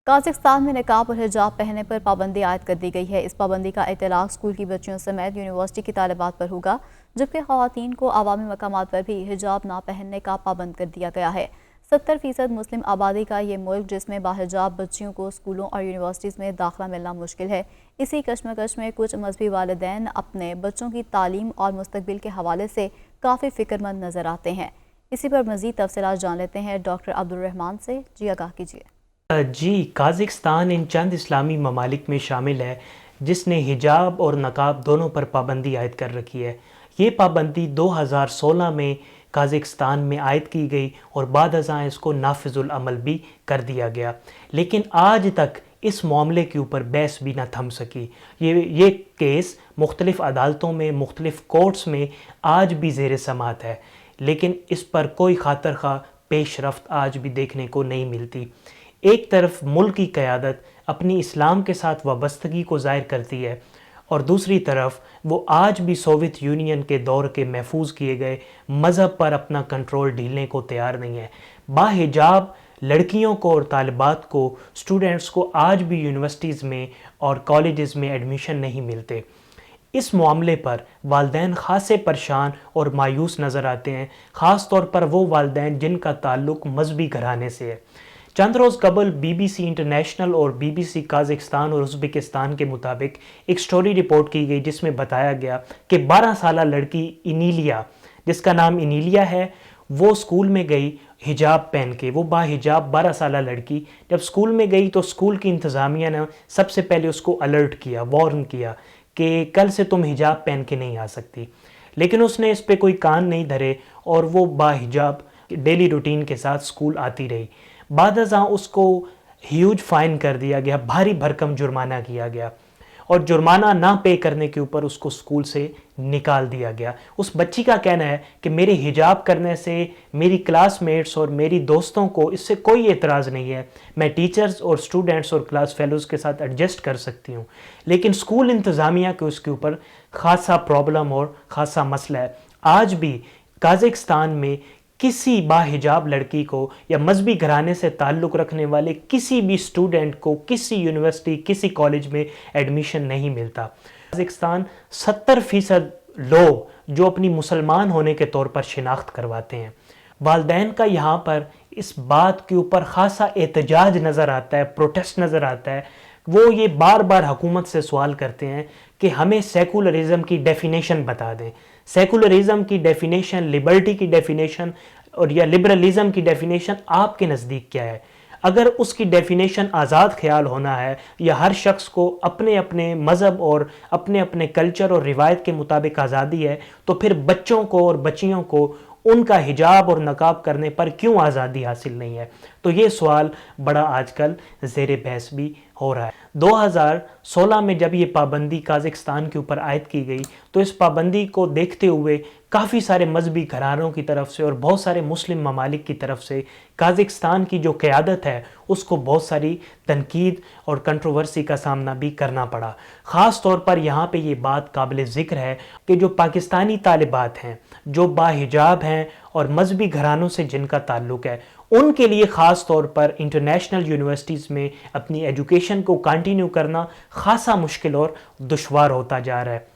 Kazakhstan میں نقاب اور حجاب پہننے پر پابندی عائد کر دی گئی ہے۔ اس پابندی کا اطلاق اسکول کی بچیوں سمیت یونیورسٹی کی طالبات پر ہوگا، جبکہ خواتین کو عوامی مقامات پر بھی حجاب نہ پہننے کا پابند کر دیا گیا ہے۔ 70% مسلم آبادی کا یہ ملک، جس میں باحجاب بچیوں کو اسکولوں اور یونیورسٹیز میں داخلہ ملنا مشکل ہے، اسی کشمکش میں کچھ مذہبی والدین اپنے بچوں کی تعلیم اور مستقبل کے حوالے سے کافی فکر مند نظر آتے ہیں۔ اسی پر مزید تفصیلات جان لیتے ہیں ڈاکٹر عبدالرحمان سے۔ جی آگاہ کیجیے۔ قازقستان ان چند اسلامی ممالک میں شامل ہے جس نے حجاب اور نقاب دونوں پر پابندی عائد کر رکھی ہے۔ یہ پابندی 2016 میں قازقستان میں عائد کی گئی اور بعد ازاں اس کو نافذ العمل بھی کر دیا گیا، لیکن آج تک اس معاملے کے اوپر بحث بھی نہ تھم سکی۔ یہ کیس مختلف عدالتوں میں، مختلف کورٹس میں آج بھی زیر سماعت ہے، لیکن اس پر کوئی خاطر خواہ پیش رفت آج بھی دیکھنے کو نہیں ملتی۔ ایک طرف ملک کی قیادت اپنی اسلام کے ساتھ وابستگی کو ظاہر کرتی ہے، اور دوسری طرف وہ آج بھی سوویت یونین کے دور کے محفوظ کیے گئے مذہب پر اپنا کنٹرول ڈھیلنے کو تیار نہیں ہے۔ باحجاب لڑکیوں کو اور طالبات کو، اسٹوڈنٹس کو آج بھی یونیورسٹیز میں اور کالجز میں ایڈمیشن نہیں ملتے۔ اس معاملے پر والدین خاصے پریشان اور مایوس نظر آتے ہیں، خاص طور پر وہ والدین جن کا تعلق مذہبی گھرانے سے ہے۔ چند روز قبل بی بی سی انٹرنیشنل اور بی بی سی قازقستان اور ازبکستان کے مطابق ایک سٹوری رپورٹ کی گئی جس میں بتایا گیا کہ 12 سالہ لڑکی انیلیا، جس کا نام انیلیا ہے، وہ اسکول میں گئی حجاب پہن کے۔ وہ باحجاب 12 سالہ لڑکی جب اسکول میں گئی تو اسکول کی انتظامیہ نے سب سے پہلے اس کو الرٹ کیا، وارن کیا کہ کل سے تم حجاب پہن کے نہیں آ سکتی، لیکن اس نے اس پہ کوئی کان نہیں دھرے اور وہ باحجاب ڈیلی روٹین کے ساتھ اسکول آتی رہی۔ بعد ازاں اس کو ہیوج فائن کر دیا گیا، بھاری بھرکم جرمانہ کیا گیا، اور جرمانہ نہ پے کرنے کے اوپر اس کو اسکول سے نکال دیا گیا۔ اس بچی کا کہنا ہے کہ میرے حجاب کرنے سے میری کلاس میٹس اور میری دوستوں کو اس سے کوئی اعتراض نہیں ہے، میں ٹیچرز اور اسٹوڈنٹس اور کلاس فیلوز کے ساتھ ایڈجسٹ کر سکتی ہوں، لیکن اسکول انتظامیہ کو اس کے اوپر خاصا پرابلم اور خاصا مسئلہ ہے۔ آج بھی قازقستان میں کسی باحجاب لڑکی کو یا مذہبی گھرانے سے تعلق رکھنے والے کسی بھی اسٹوڈنٹ کو کسی یونیورسٹی، کسی کالج میں ایڈمیشن نہیں ملتا۔ قازقستان 70% لوگ جو اپنی مسلمان ہونے کے طور پر شناخت کرواتے ہیں۔ والدین کا یہاں پر اس بات کے اوپر خاصا احتجاج نظر آتا ہے، پروٹیسٹ نظر آتا ہے۔ وہ یہ بار بار حکومت سے سوال کرتے ہیں کہ ہمیں سیکولرزم کی ڈیفینیشن بتا دیں۔ سیکولرزم کی ڈیفینیشن، لبرٹی کی ڈیفینیشن اور یا لبرلزم کی ڈیفینیشن آپ کے نزدیک کیا ہے؟ اگر اس کی ڈیفینیشن آزاد خیال ہونا ہے یا ہر شخص کو اپنے اپنے مذہب اور اپنے اپنے کلچر اور روایت کے مطابق آزادی ہے، تو پھر بچوں کو اور بچیوں کو ان کا حجاب اور نقاب کرنے پر کیوں آزادی حاصل نہیں ہے؟ تو یہ سوال بڑا آج کل زیر بحث بھی ہو رہا ہے۔ 2016 میں جب یہ پابندی قازقستان کے اوپر عائد کی گئی تو اس پابندی کو دیکھتے ہوئے کافی سارے مذہبی گھرانوں کی طرف سے اور بہت سارے مسلم ممالک کی طرف سے قازقستان کی جو قیادت ہے اس کو بہت ساری تنقید اور کنٹروورسی کا سامنا بھی کرنا پڑا۔ خاص طور پر یہاں پہ یہ بات قابل ذکر ہے کہ جو پاکستانی طالبات ہیں، جو باحجاب ہیں اور مذہبی گھرانوں سے جن کا تعلق ہے، ان کے لیے خاص طور پر انٹرنیشنل یونیورسٹیز میں اپنی ایجوکیشن کو کنٹینیو کرنا خاصا مشکل اور دشوار ہوتا جا رہا ہے۔